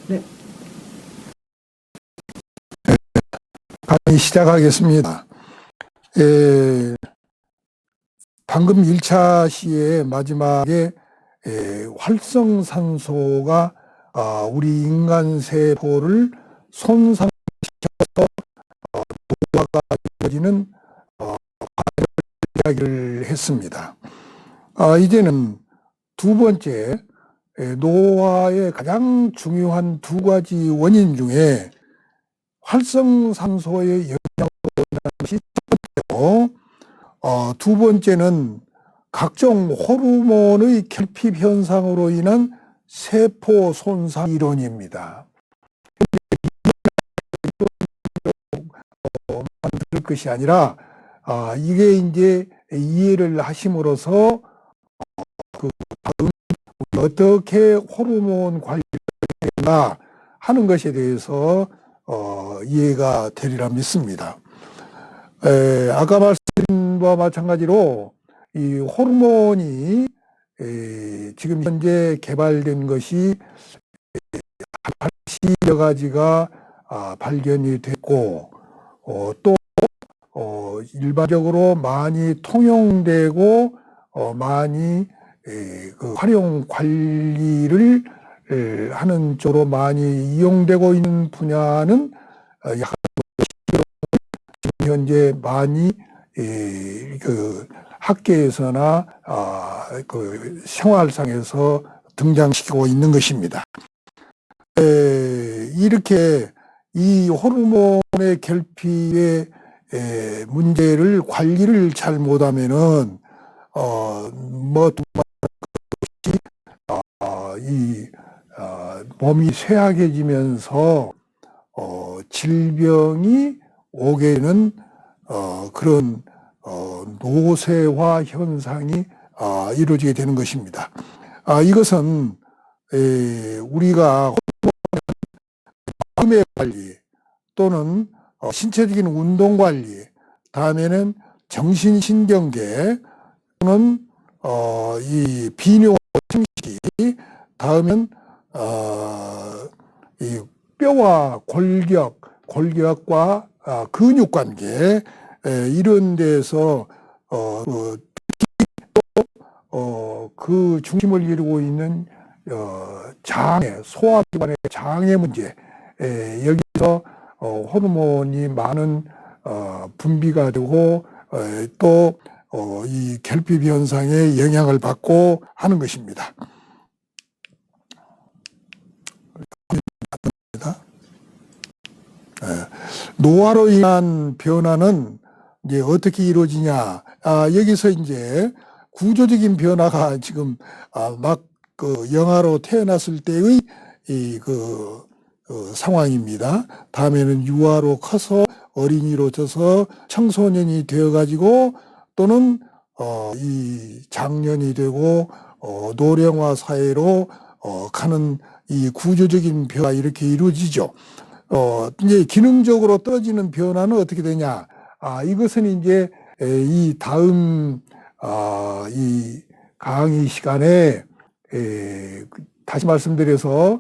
네. 강의 시작하겠습니다. 방금 1차 시의 마지막에 활성산소가 우리 인간 세포를 손상시켜서 노화가 이루어지는 이야기를 했습니다. 이제는 두 번째, 노화의 가장 중요한 두 가지 원인 중에 활성산소의 영향으로 인한 것이 첫 번째고, 두 번째는 각종 호르몬의 결핍 현상으로 인한 세포 손상 이론입니다. 만들 것이 아니라 이게 이제 이해를 하심으로써 그 다음 어떻게 호르몬 관리를 해야 하는 것에 대해서 이해가 되리라 믿습니다. 아까 말씀드린 바와 마찬가지로 이 호르몬이 지금 현재 개발된 것이 80여 가지가 발견이 됐고, 또 일반적으로 많이 통용되고 많이 그 활용 관리를 하는 쪽으로 많이 이용되고 있는 분야는 약 현재 많이 그 학계에서나 그 생활상에서 등장시키고 있는 것입니다. 이렇게 이 호르몬의 결핍의 문제를 관리를 잘 못하면은 몸이 쇠약해지면서 질병이 오게 되는 그런 노쇠화 현상이 이루어지게 되는 것입니다. 이것은 우리가 마음의 관리 또는 신체적인 운동 관리, 다음에는 정신신경계 또는 이 비뇨 증식, 다음엔 이 뼈와 골격과 근육관계, 이런 데서 그 중심을 이루고 있는 장애, 소화기관의 장애 문제, 여기서 호르몬이 많은 분비가 되고 또 이 결핍 현상에 영향을 받고 하는 것입니다. 노화로 인한 변화는 이제 어떻게 이루어지냐? 여기서 이제 구조적인 변화가 지금 막 그 영아로 태어났을 때의 상황입니다. 다음에는 유아로 커서 어린이로 져서 청소년이 되어가지고 또는 이 장년이 되고 노령화 사회로 가는 이 구조적인 변화 이렇게 이루어지죠. 이제 기능적으로 떨어지는 변화는 어떻게 되냐? 이것은 이제 이 다음 이 강의 시간에 다시 말씀드려서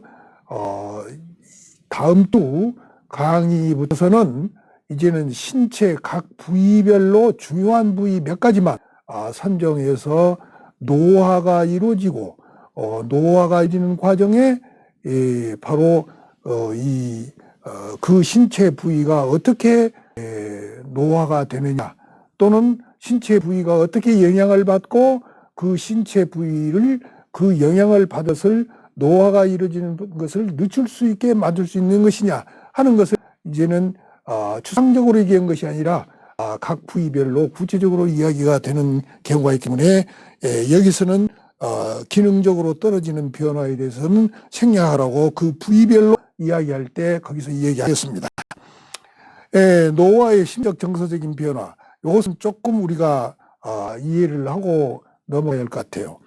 다음 주 강의부터서는 이제는 신체 각 부위별로 중요한 부위 몇 가지만 선정해서 노화가 이루어지고 노화가 이루어지는 과정에 바로 그 신체 부위가 어떻게 노화가 되느냐, 또는 신체 부위가 어떻게 영향을 받고 그 신체 부위를 그 영향을 받았을 노화가 이루어지는 것을 늦출 수 있게 만들 수 있는 것이냐 하는 것을 이제는 추상적으로 얘기한 것이 아니라 각 부위별로 구체적으로 이야기가 되는 경우가 있기 때문에 여기서는 기능적으로 떨어지는 변화에 대해서는 생략하라고 그 부위별로 이야기할 때 거기서 이야기하겠습니다. 노화의 심적 정서적인 변화, 이것은 조금 우리가 이해를 하고 넘어가야 할 것 같아요.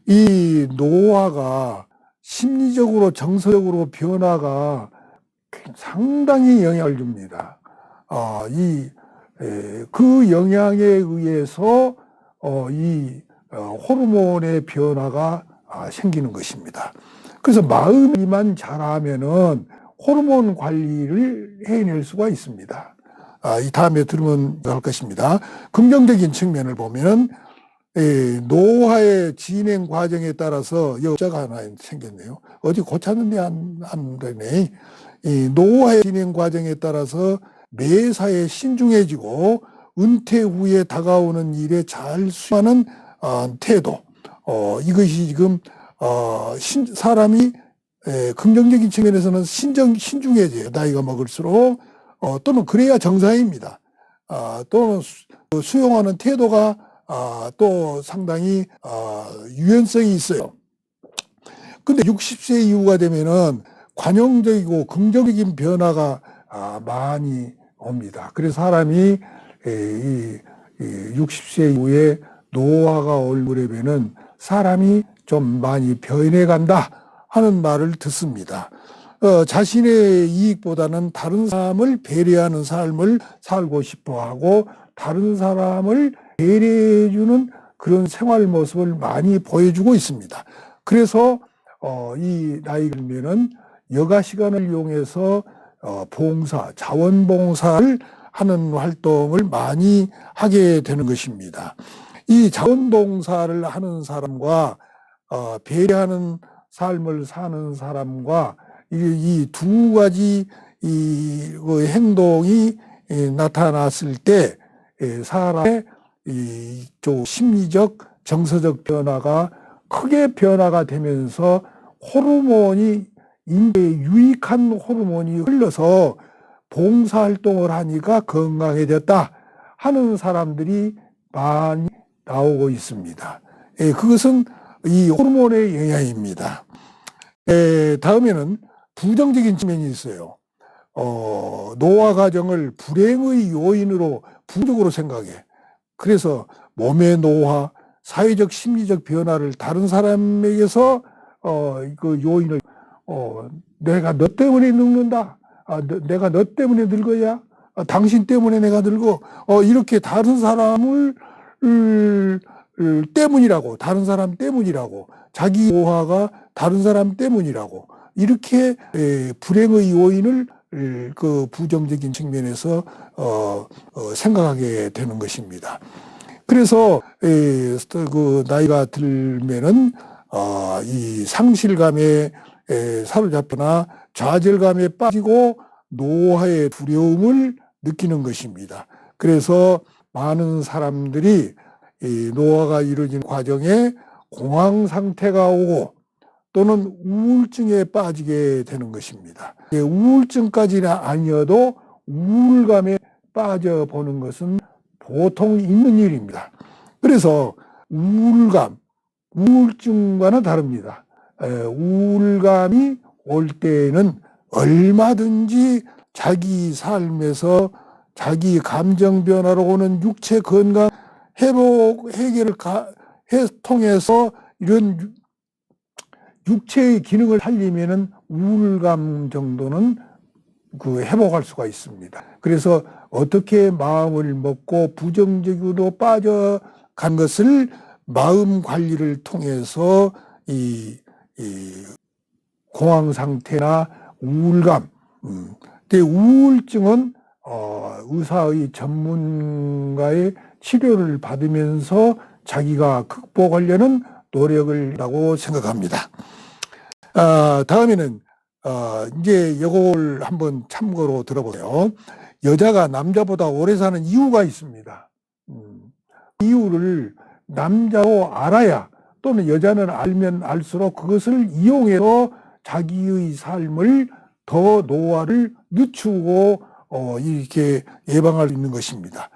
이 노화가 심리적으로 정서적으로 변화가 상당히 영향을 줍니다. 그 영향에 의해서 이 호르몬의 변화가 생기는 것입니다. 그래서 마음이만 잘하면은 호르몬 관리를 해낼 수가 있습니다. 이 다음에 들으면 할 것입니다. 긍정적인 측면을 보면은 노화의 진행 과정에 따라서 여자가 하나 생겼네요. 어디 고쳤는데 안 되네. 이 노화의 진행 과정에 따라서 매사에 신중해지고 은퇴 후에 다가오는 일에 잘 수행하는 태도. 이것이 지금 사람이 긍정적인 측면에서는 신중해져요. 나이가 먹을수록 또는 그래야 정상입니다. 또는 수용하는 태도가 또 상당히 유연성이 있어요. 근데 60세 이후가 되면은 관용적이고 긍정적인 변화가 많이 옵니다. 그래서 사람이 60세 이후에 노화가 오려면은 사람이 좀 많이 변해간다 하는 말을 듣습니다. 자신의 이익보다는 다른 사람을 배려하는 삶을 살고 싶어 하고 다른 사람을 배려해주는 그런 생활 모습을 많이 보여주고 있습니다. 그래서 이 나이가 들면은 여가 시간을 이용해서 봉사, 자원봉사를 하는 활동을 많이 하게 되는 것입니다. 이 자원봉사를 하는 사람과 배려하는 삶을 사는 사람과 이 두 가지 행동이 나타났을 때 사람의 심리적, 정서적 변화가 크게 변화가 되면서 호르몬이 인체에 유익한 호르몬이 흘러서 봉사활동을 하니까 건강해졌다 하는 사람들이 많이 나오고 있습니다. 그것은 이 호르몬의 영향입니다. 다음에는 부정적인 측면이 있어요. 노화 과정을 불행의 요인으로 부정적으로 생각해. 그래서 몸의 노화, 사회적 심리적 변화를 다른 사람에게서 그 요인을 내가 너 때문에 늙는다. 내가 너 때문에 늙어야. 당신 때문에 내가 늙어. 이렇게 다른 사람을 때문이라고, 다른 사람 때문이라고, 자기 노화가 다른 사람 때문이라고 이렇게 불행의 요인을 그 부정적인 측면에서 생각하게 되는 것입니다. 그래서 그 나이가 들면은 이 상실감에 사로잡거나 좌절감에 빠지고 노화의 두려움을 느끼는 것입니다. 그래서 많은 사람들이 이 노화가 이루어진 과정에 공황 상태가 오고 또는 우울증에 빠지게 되는 것입니다. 우울증까지는 아니어도 우울감에 빠져보는 것은 보통 있는 일입니다. 그래서 우울증과는 다릅니다. 우울감이 올 때는 얼마든지 자기 삶에서 자기 감정 변화로 오는 육체 건강 회복 해결을 통해서 이런 육체의 기능을 살리면은 우울감 정도는 그 회복할 수가 있습니다. 그래서 어떻게 마음을 먹고 부정적으로 빠져간 것을 마음 관리를 통해서 이 공황 상태나 우울감, 우울증은 의사의 전문가의 치료를 받으면서 자기가 극복하려는 노력을 하고 생각합니다. 다음에는 이제 이걸 한번 참고로 들어보세요. 여자가 남자보다 오래 사는 이유가 있습니다. 이유를 남자도 알아야 또는 여자는 알면 알수록 그것을 이용해서 자기의 삶을 더 노화를 늦추고 이렇게 예방할 수 있는 것입니다.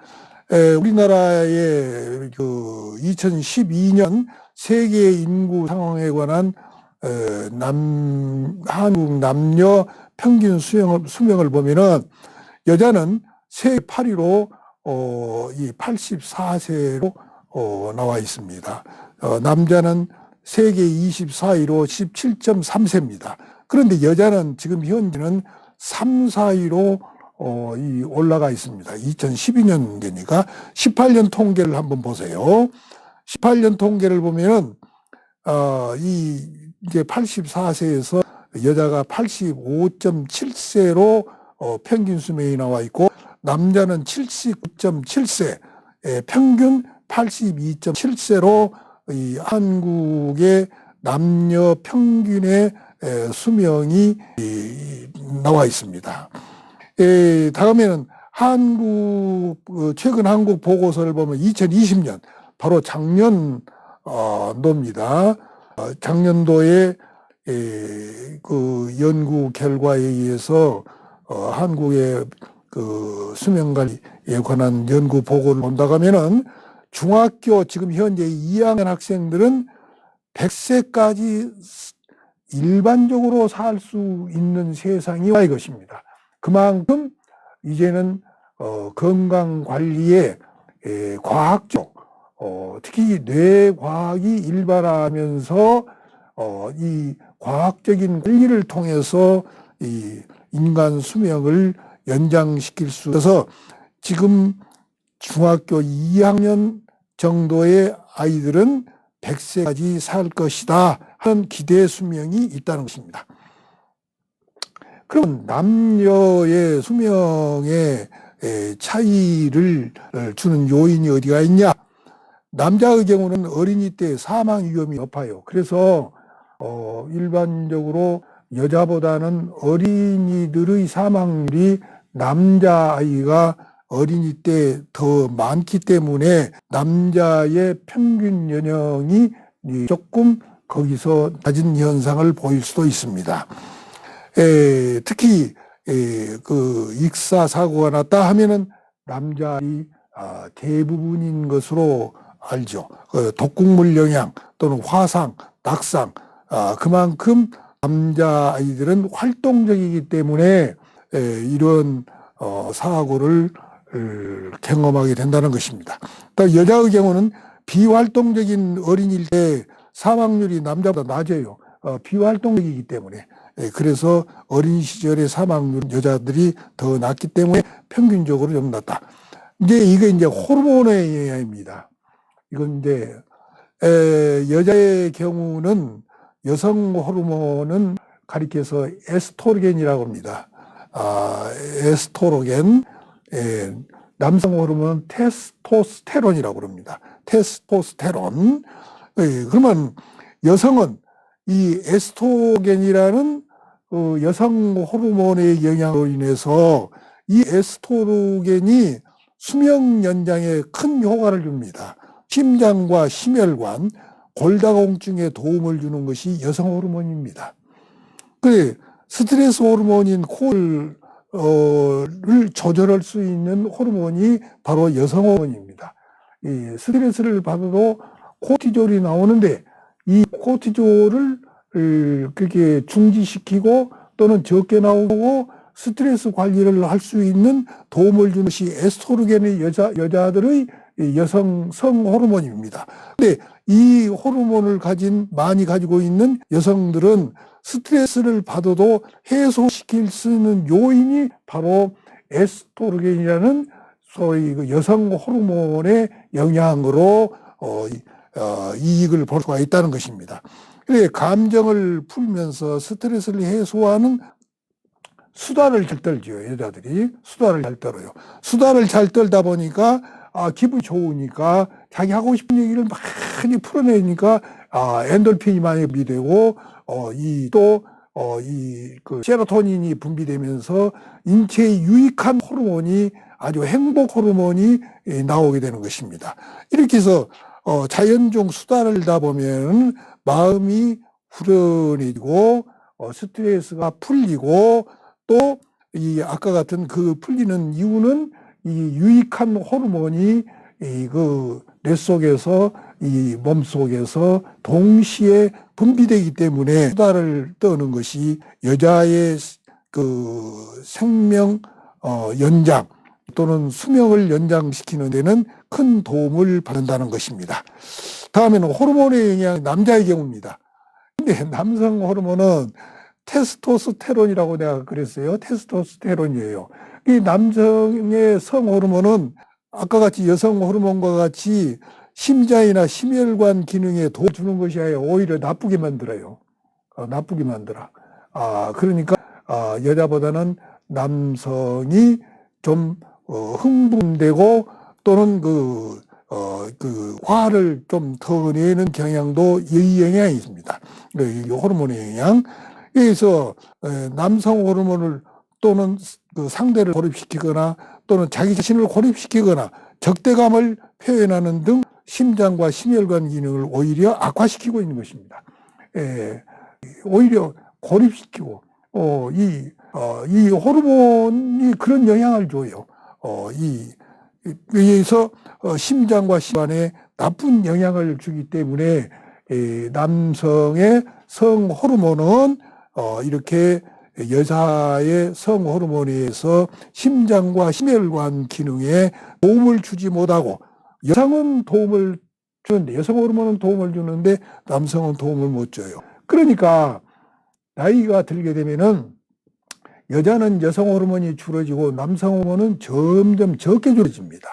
우리나라의 그 2012년 세계 인구 상황에 관한 한국 남녀 평균 수명을 보면은 여자는 세계 8위로 이 84세로 나와 있습니다. 남자는 세계 24위로 17.3세입니다. 그런데 여자는 지금 현재는 3, 4위로 올라가 있습니다. 2012년이니까 18년 통계를 한번 보세요. 18년 통계를 보면은 이 이제 84세에서 여자가 85.7세로 평균 수명이 나와 있고, 남자는 79.7세, 평균 82.7세로 이 한국의 남녀 평균의 수명이 나와 있습니다. 다음에는 최근 한국 보고서를 보면 2020년, 바로 작년도입니다. 작년도에 그 연구 결과에 의해서 한국의 그 수명관리에 관한 연구 보고를 본다고 하면은, 중학교 지금 현재 2학년 학생들은 100세까지 일반적으로 살 수 있는 세상이 와 이것입니다. 그만큼 이제는 건강관리에 과학적, 특히 뇌과학이 일발하면서 이 과학적인 관리를 통해서 이 인간 수명을 연장시킬 수 있어서, 지금 중학교 2학년 정도의 아이들은 100세까지 살 것이다 하는 기대 수명이 있다는 것입니다. 그럼 남녀의 수명의 차이를 주는 요인이 어디가 있냐? 남자의 경우는 어린이 때 사망 위험이 높아요. 그래서 일반적으로 여자보다는 어린이들의 사망률이 남자아이가 어린이 때 더 많기 때문에 남자의 평균 연령이 조금 거기서 낮은 현상을 보일 수도 있습니다. 특히 그 익사 사고가 났다 하면은 남자이 대부분인 것으로 알죠. 독극물 영향 또는 화상, 낙상, 그만큼 남자아이들은 활동적이기 때문에 이런 사고를 경험하게 된다는 것입니다. 또 여자의 경우는 비활동적인 어린이일 때 사망률이 남자보다 낮아요. 비활동적이기 때문에. 그래서 어린 시절의 사망률은 여자들이 더 낮기 때문에 평균적으로 좀 낮다. 이게 이제 호르몬의 영향입니다. 이건 이제 여자의 경우는 여성 호르몬은 가리켜서 에스트로겐이라고 합니다. 에스트로겐, 남성 호르몬은 테스토스테론이라고 합니다. 테스토스테론. 그러면 여성은 이 에스트로겐이라는 여성 호르몬의 영향으로 인해서 이 에스트로겐이 수명 연장에 큰 효과를 줍니다. 심장과 심혈관, 골다공증에 도움을 주는 것이 여성 호르몬입니다. 그래, 스트레스 호르몬인 코를 조절할 수 있는 호르몬이 바로 여성 호르몬입니다. 이 스트레스를 받아도 코티졸이 나오는데, 이 코티졸을 그렇게 중지시키고 또는 적게 나오고 스트레스 관리를 할 수 있는 도움을 주는 것이 에스트로겐의 여자들의 여성 성 호르몬입니다. 근데 이 호르몬을 많이 가지고 있는 여성들은 스트레스를 받아도 해소시킬 수 있는 요인이 바로 에스트로겐이라는 소위 그 여성 호르몬의 영향으로 이익을 볼 수가 있다는 것입니다. 그래, 감정을 풀면서 스트레스를 해소하는 수다를 잘 떨죠. 여자들이 수다를 잘 떨어요. 수다를 잘 떨다 보니까 기분이 좋으니까 자기 하고 싶은 얘기를 많이 풀어내니까 엔돌핀이 많이 분비되고 그 세로토닌이 분비되면서 인체에 유익한 호르몬이, 아주 행복 호르몬이 나오게 되는 것입니다. 이렇게 해서 자연 중 수다를 떨다 보면 마음이 후련해지고 스트레스가 풀리고, 또 이 아까 같은 그 풀리는 이유는 이 유익한 호르몬이 그 뇌 속에서, 이 몸 속에서 동시에 분비되기 때문에 수다를 떠는 것이 여자의 그 생명 연장 또는 수명을 연장시키는 데는 큰 도움을 받는다는 것입니다. 다음에는 호르몬의 영향, 남자의 경우입니다. 근데 남성 호르몬은 테스토스테론이라고 내가 그랬어요. 테스토스테론이에요. 이 남성의 성 호르몬은 아까 같이 여성 호르몬과 같이 심장이나 심혈관 기능에 도움 주는 것이 아니라 오히려 나쁘게 만들어요. 나쁘게 만들어. 그러니까 여자보다는 남성이 좀 흥분되고 또는 그 화를 좀 더 내는 경향도 이 영향이 있습니다. 이 호르몬의 영향. 그래서 남성 호르몬을 또는 그 상대를 고립시키거나 또는 자기 자신을 고립시키거나 적대감을 표현하는 등 심장과 심혈관 기능을 오히려 악화시키고 있는 것입니다. 오히려 고립시키고 이 호르몬이 그런 영향을 줘요. 그래서 심장과 심관에 나쁜 영향을 주기 때문에 남성의 성 호르몬은 이렇게 여자의 성 호르몬에 의해서 심장과 심혈관 기능에 도움을 주지 못하고 여성은 도움을 주는데 여성 호르몬은 도움을 주는데 남성은 도움을 못 줘요. 그러니까 나이가 들게 되면은 여자는 여성 호르몬이 줄어지고 남성 호르몬은 점점 적게 줄어집니다.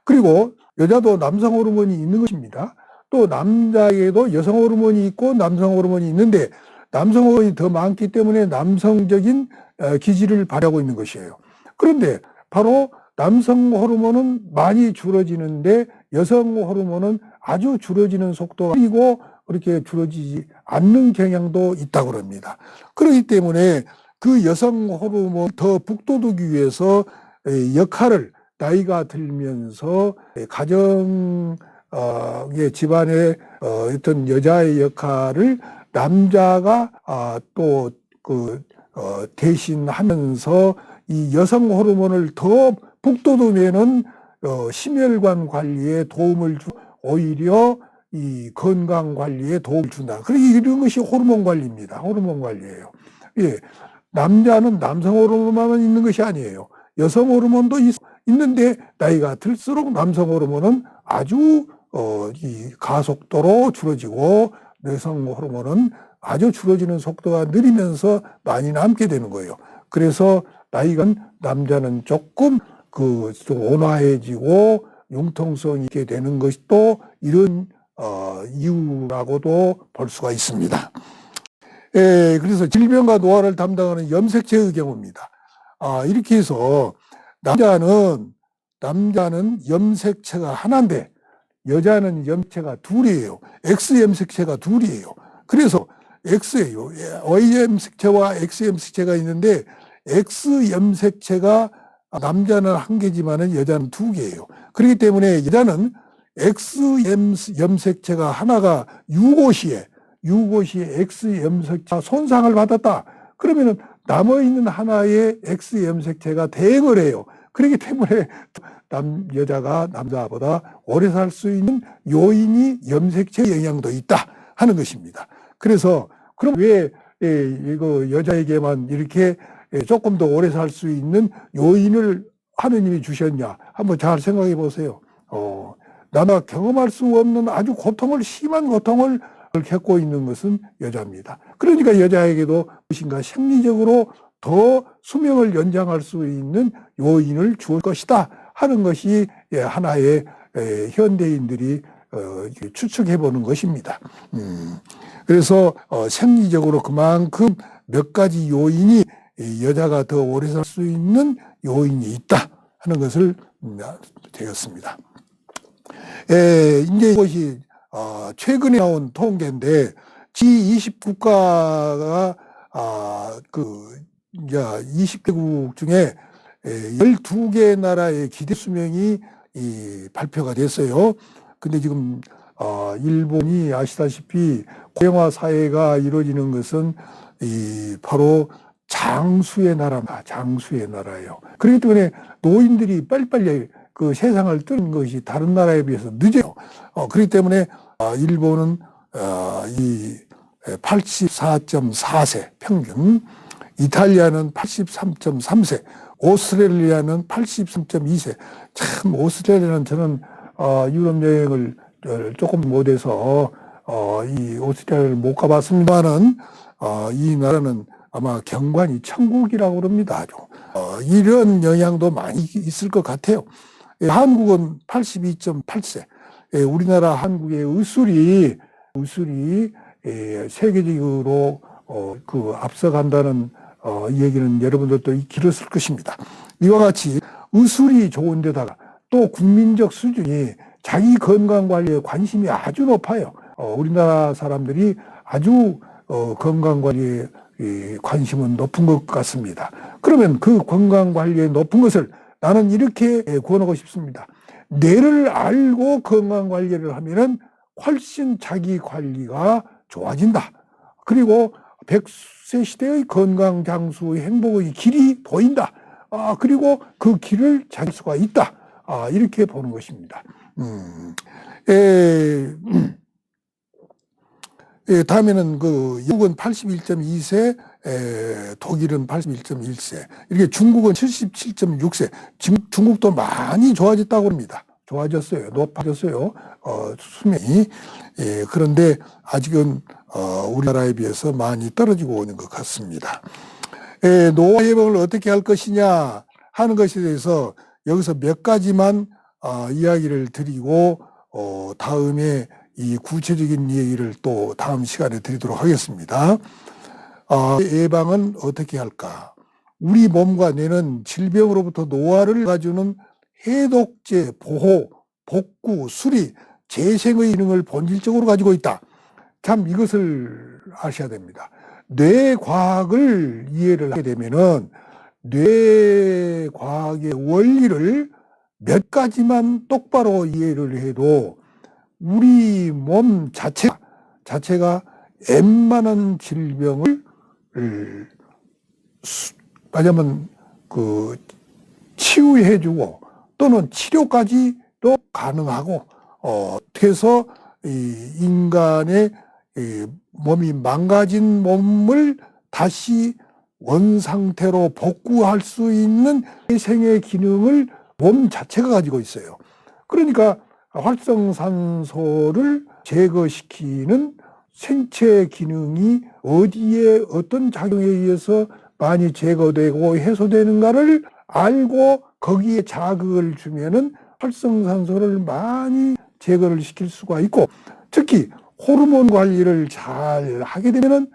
그리고 여자도 남성 호르몬이 있는 것입니다. 또 남자에게도 여성 호르몬이 있고 남성 호르몬이 있는데 남성 호르몬이 더 많기 때문에 남성적인 기질을 발휘하고 있는 것이에요. 그런데 바로 남성 호르몬은 많이 줄어지는데 여성 호르몬은 아주 줄어지는 속도가 그리고 그렇게 줄어지지 않는 경향도 있다고 합니다. 그렇기 때문에 그 여성 호르몬을 더 북돋우기 위해서 역할을 나이가 들면서 가정 집안의 어떤 여자의 역할을 남자가 또 대신하면서 이 여성 호르몬을 더 북돋우면은 심혈관 관리에 도움을 주고 오히려 이 건강 관리에 도움을 준다. 그러니까 이런 것이 호르몬 관리입니다. 호르몬 관리예요. 예. 남자는 남성 호르몬만 있는 것이 아니에요. 여성 호르몬도 있는데 나이가 들수록 남성 호르몬은 아주 이 가속도로 줄어지고 여성 호르몬은 아주 줄어지는 속도가 느리면서 많이 남게 되는 거예요. 그래서 나이가 남자는 조금 좀 온화해지고 융통성이 있게 되는 것이 또 이런 이유라고도 볼 수가 있습니다. 그래서 질병과 노화를 담당하는 염색체의 경우입니다. 이렇게 해서 남자는 염색체가 하나인데 여자는 염색체가 둘이에요. X 염색체가 둘이에요. 그래서 X예요. Y 염색체와 X 염색체가 있는데 X 염색체가 남자는 한 개지만은 여자는 두 개예요. 그렇기 때문에 여자는 X 염색체가 하나가 유고시에 X 염색체가 손상을 받았다. 그러면은 남아있는 하나의 X 염색체가 대응을 해요. 그렇기 때문에 여자가 남자보다 오래 살 수 있는 요인이 염색체 영향도 있다 하는 것입니다. 그래서 그럼 왜 이거 여자에게만 이렇게 조금 더 오래 살 수 있는 요인을 하느님이 주셨냐? 한번 잘 생각해 보세요. 남자가 경험할 수 없는 아주 심한 고통을 겪고 있는 것은 여자입니다. 그러니까 여자에게도 무엇인가 생리적으로 더 수명을 연장할 수 있는 요인을 줄 것이다 하는 것이 하나의 현대인들이 추측해 보는 것입니다. 그래서 생리적으로 그만큼 몇 가지 요인이 여자가 더 오래 살 수 있는 요인이 있다 하는 것을 되었습니다. 이제 이것이 최근에 나온 통계인데 G20 국가가 20개국 중에 12개 나라의 기대 수명이 발표가 됐어요. 근데 지금 일본이 아시다시피 고령화 사회가 이루어지는 것은 바로 장수의 나라입니다. 장수의 나라예요. 그렇기 때문에 노인들이 빨리빨리 그 세상을 뜨는 것이 다른 나라에 비해서 늦어요. 그렇기 때문에 일본은 84.4세 평균, 이탈리아는 83.3세, 오스트레일리아는 83.2세. 참 오스트레일리아는 저는 유럽 여행을 조금 못해서 이 오스트레일리아를 못 가봤습니다만은 이 나라는 아마 경관이 천국이라고 그럽니다. 아주 이런 영향도 많이 있을 것 같아요. 한국은 82.8세. 우리나라 한국의 의술이 세계적으로 앞서간다는 이 얘기는 여러분들도 길었을 것입니다. 이와 같이 의술이 좋은 데다가 또 국민적 수준이 자기 건강 관리에 관심이 아주 높아요. 우리나라 사람들이 아주 건강 관리에 관심은 높은 것 같습니다. 그러면 그 건강 관리에 높은 것을 나는 이렇게 구원하고 싶습니다. 뇌를 알고 건강 관리를 하면은 훨씬 자기 관리가 좋아진다. 그리고 100세 시대의 건강 장수의 행복의 길이 보인다. 그리고 그 길을 찾을 수가 있다. 이렇게 보는 것입니다. 다음에는 영국은 81.2세, 독일은 81.1세, 이렇게 중국은 77.6세. 중국도 많이 좋아졌다고 합니다. 좋아졌어요. 높아졌어요. 수명이. 그런데 아직은 우리나라에 비해서 많이 떨어지고 오는 것 같습니다. 노화 예방을 어떻게 할 것이냐 하는 것에 대해서 여기서 몇 가지만 이야기를 드리고 다음에 이 구체적인 얘기를 또 다음 시간에 드리도록 하겠습니다. 예방은 어떻게 할까? 우리 몸과 뇌는 질병으로부터 노화를 가주는 해독제, 보호, 복구, 수리, 재생의 기능을 본질적으로 가지고 있다. 참 이것을 아셔야 됩니다. 뇌과학을 이해를 하게 되면은 뇌과학의 원리를 몇 가지만 똑바로 이해를 해도 우리 몸 자체가 웬만한 질병을 말하자면 치유해주고 또는 치료까지도 가능하고 그래서 이 인간의 몸이 망가진 몸을 다시 원상태로 복구할 수 있는 재생의 기능을 몸 자체가 가지고 있어요. 그러니까 활성산소를 제거시키는 생체 기능이 어디에 어떤 작용에 의해서 많이 제거되고 해소되는가를 알고 거기에 자극을 주면은 활성산소를 많이 제거를 시킬 수가 있고, 특히 호르몬 관리를 잘 하게 되면은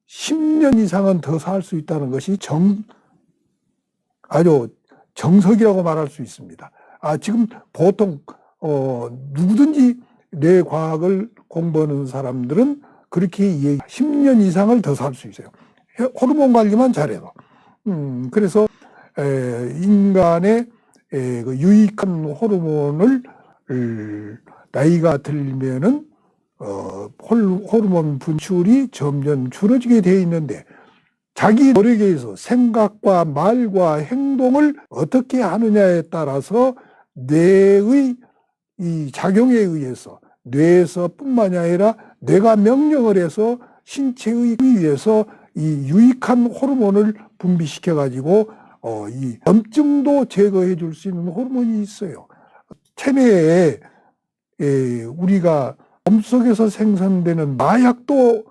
10년 이상은 더 살 수 있다는 것이 아주 정석이라고 말할 수 있습니다. 지금 보통 누구든지 뇌과학을 공부하는 사람들은 그렇게 10년 이상을 더 살 수 있어요. 호르몬 관리만 잘해도. 그래서 인간의 유익한 호르몬을 나이가 들면은 호르몬 분출이 점점 줄어지게 되어 있는데, 자기 노력에 의해서 생각과 말과 행동을 어떻게 하느냐에 따라서 뇌의 이 작용에 의해서, 뇌에서 뿐만이 아니라 뇌가 명령을 해서 신체에 의해서 이 유익한 호르몬을 분비시켜 가지고 이 염증도 제거해 줄 수 있는 호르몬이 있어요. 체내에 우리가 몸속에서 생산되는 마약도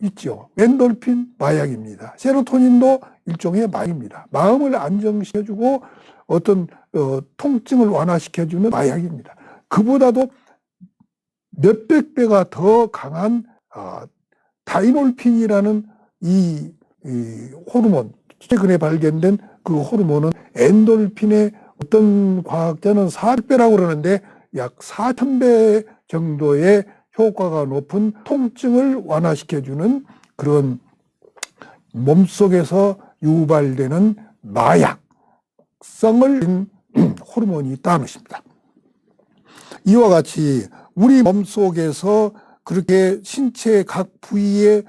있죠. 엔돌핀 마약입니다. 세로토닌도 일종의 마약입니다. 마음을 안정시켜주고 어떤 통증을 완화시켜주는 마약입니다. 그보다도 몇백 배가 더 강한 다이놀핀이라는 이 호르몬, 최근에 발견된 그 호르몬은 엔돌핀의 어떤 과학자는 400배라고 그러는데 약 4,000배 정도의 효과가 높은 통증을 완화시켜주는 그런 몸속에서 유발되는 마약성을 호르몬이 있다는 것입니다. 이와 같이 우리 몸속에서 그렇게 신체 각 부위에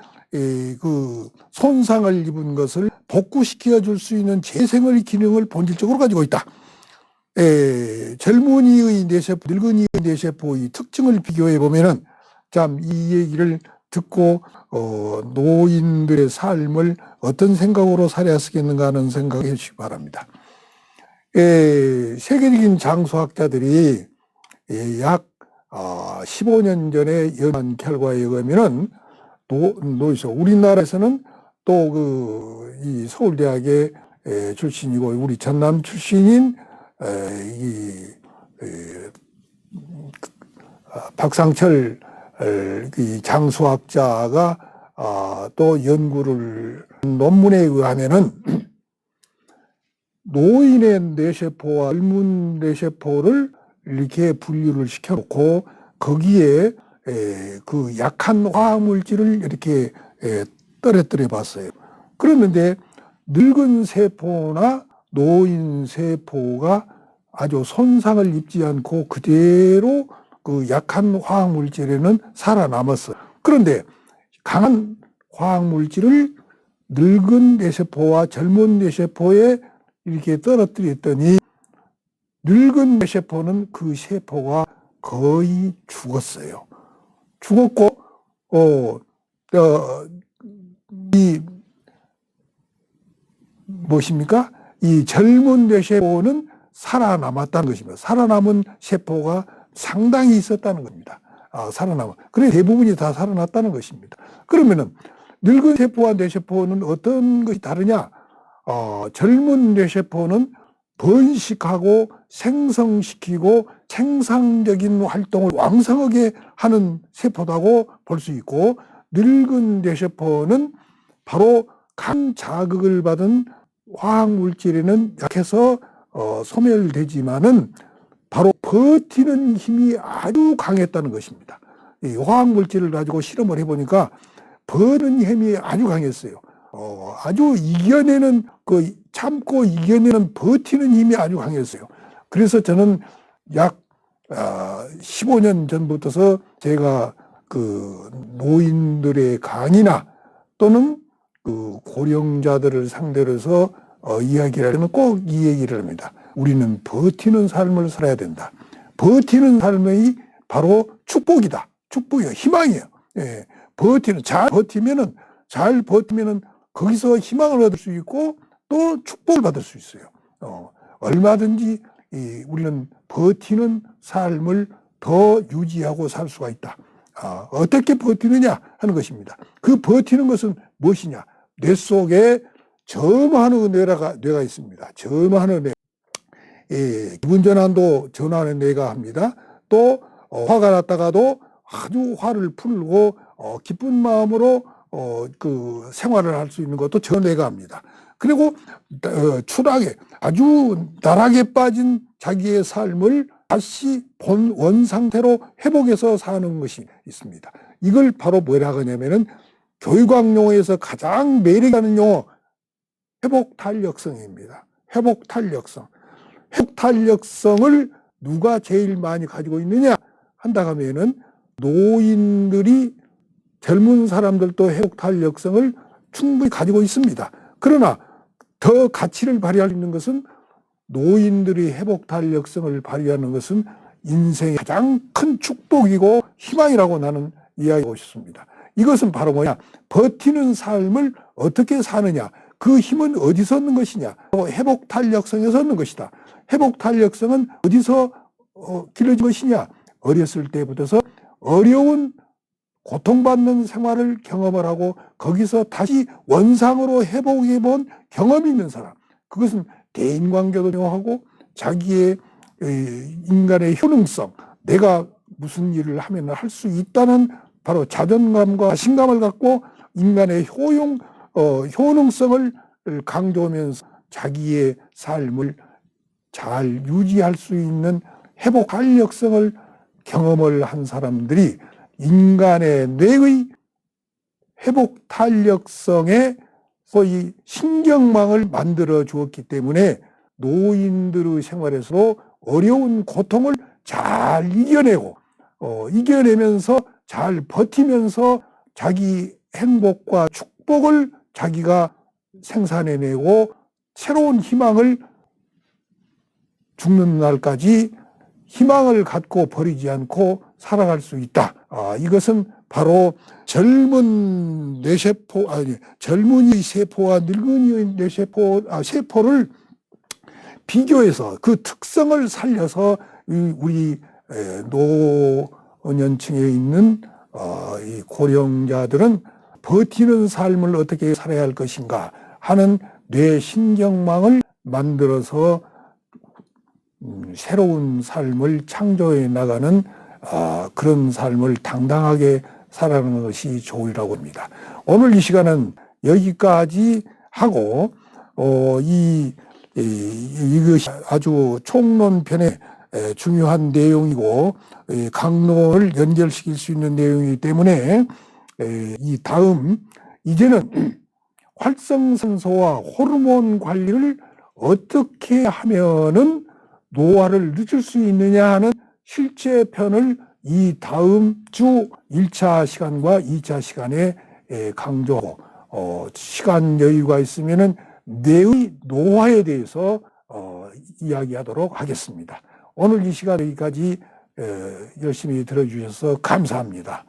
손상을 입은 것을 복구시켜 줄 수 있는 재생의 기능을 본질적으로 가지고 있다. 젊은이의 뇌세포, 늙은이의 뇌세포의 특징을 비교해 보면은 참 이 얘기를 듣고 노인들의 삶을 어떤 생각으로 살아야 쓰겠는가 하는 생각을 해주시기 바랍니다. 세계적인 장수학자들이 약 15년 전에 연한 결과에 의하면은 우리나라에서는 또 이 서울대학의 출신이고 우리 전남 출신인 박상철 이 장수학자가 또 연구를 논문에 의하면은 노인의 뇌세포와 젊은 뇌세포를 이렇게 분류를 시켜놓고 거기에 그 약한 화학물질을 이렇게 떨어뜨려 봤어요. 그랬는데 늙은 세포나 노인 세포가 아주 손상을 입지 않고 그대로 그 약한 화학물질에는 살아남았어요. 그런데 강한 화학물질을 늙은 뇌세포와 젊은 뇌세포에 이렇게 떨어뜨렸더니 늙은 뇌세포는 그 세포가 거의 죽었어요. 죽었고, 이 젊은 뇌세포는 살아남았다는 것입니다. 살아남은 세포가 상당히 있었다는 겁니다. 그래 대부분이 다 살아났다는 것입니다. 그러면은 늙은 세포와 뇌세포는 어떤 것이 다르냐? 젊은 뇌세포는 번식하고 생성시키고 생산적인 활동을 왕성하게 하는 세포라고 볼 수 있고, 늙은 뇌세포는 바로 강 자극을 받은 화학물질에는 약해서 소멸되지만은 바로 버티는 힘이 아주 강했다는 것입니다. 이 화학물질을 가지고 실험을 해보니까 버티는 힘이 아주 강했어요. 아주 이겨내는, 참고 이겨내는 버티는 힘이 아주 강했어요. 그래서 저는 약 15년 전부터 제가 그 노인들의 강의나 또는 그 고령자들을 상대로 해서 이야기를 하면 꼭 이 얘기를 합니다. 우리는 버티는 삶을 살아야 된다. 버티는 삶이 바로 축복이다. 축복이에요. 희망이에요. 예. 잘 버티면은 거기서 희망을 얻을 수 있고 또 축복을 받을 수 있어요. 얼마든지 우리는 버티는 삶을 더 유지하고 살 수가 있다. 어떻게 버티느냐 하는 것입니다. 그 버티는 것은 무엇이냐? 뇌 속에 점화하는 뇌가 있습니다. 점화하는 뇌. 기분 전환도 전환하는 뇌가 합니다. 또 화가 났다가도 아주 화를 풀고 기쁜 마음으로 그 생활을 할 수 있는 것도 저 뇌가 합니다. 그리고 추락에 아주 나락에 빠진 자기의 삶을 다시 본 원상태로 회복해서 사는 것이 있습니다. 이걸 바로 뭐라고 하냐면은 교육학 용어에서 가장 매력있는 용어, 회복탄력성입니다. 회복탄력성. 회복탄력성을 누가 제일 많이 가지고 있느냐 한다 하면은 노인들이, 젊은 사람들도 회복탄력성을 충분히 가지고 있습니다. 그러나 더 가치를 발휘할 수 있는 것은, 노인들이 회복탄력성을 발휘하는 것은 인생의 가장 큰 축복이고 희망이라고 나는 이야기하고 싶습니다. 이것은 바로 뭐냐? 버티는 삶을 어떻게 사느냐? 그 힘은 어디서 얻는 것이냐? 회복탄력성에서 얻는 것이다. 회복탄력성은 어디서 길러진 것이냐? 어렸을 때부터서 어려운 고통받는 생활을 경험을 하고 거기서 다시 원상으로 회복해 본 경험이 있는 사람, 그것은 대인관계도 정하고 자기의 인간의 효능성, 내가 무슨 일을 하면 할 수 있다는 바로 자존감과 자신감을 갖고 인간의 효능성을 강조하면서 자기의 삶을 잘 유지할 수 있는 회복 탄력성을 경험을 한 사람들이 인간의 뇌의 회복 탄력성에 소위 신경망을 만들어 주었기 때문에 노인들의 생활에서 어려운 고통을 잘 이겨내면서 잘 버티면서 자기 행복과 축복을 자기가 생산해내고 새로운 희망을 죽는 날까지 희망을 갖고 버리지 않고 살아갈 수 있다. 이것은 바로 젊은이 세포와 늙은이의 세포를 비교해서 그 특성을 살려서 우리 노년층에 있는 이 고령자들은 버티는 삶을 어떻게 살아야 할 것인가 하는 뇌 신경망을 만들어서 새로운 삶을 창조해 나가는 그런 삶을 당당하게 살아가는 것이 좋으리라고 합니다. 오늘 이 시간은 여기까지 하고 이것이 아주 총론편의 중요한 내용이고 강론을 연결시킬 수 있는 내용이기 때문에 이 다음 이제는 활성산소와 호르몬 관리를 어떻게 하면은 노화를 늦출 수 있느냐 하는 실제 편을 이 다음 주 1차 시간과 2차 시간에 강조하고 시간 여유가 있으면은 뇌의 노화에 대해서 이야기하도록 하겠습니다. 오늘 이 시간 여기까지 열심히 들어주셔서 감사합니다.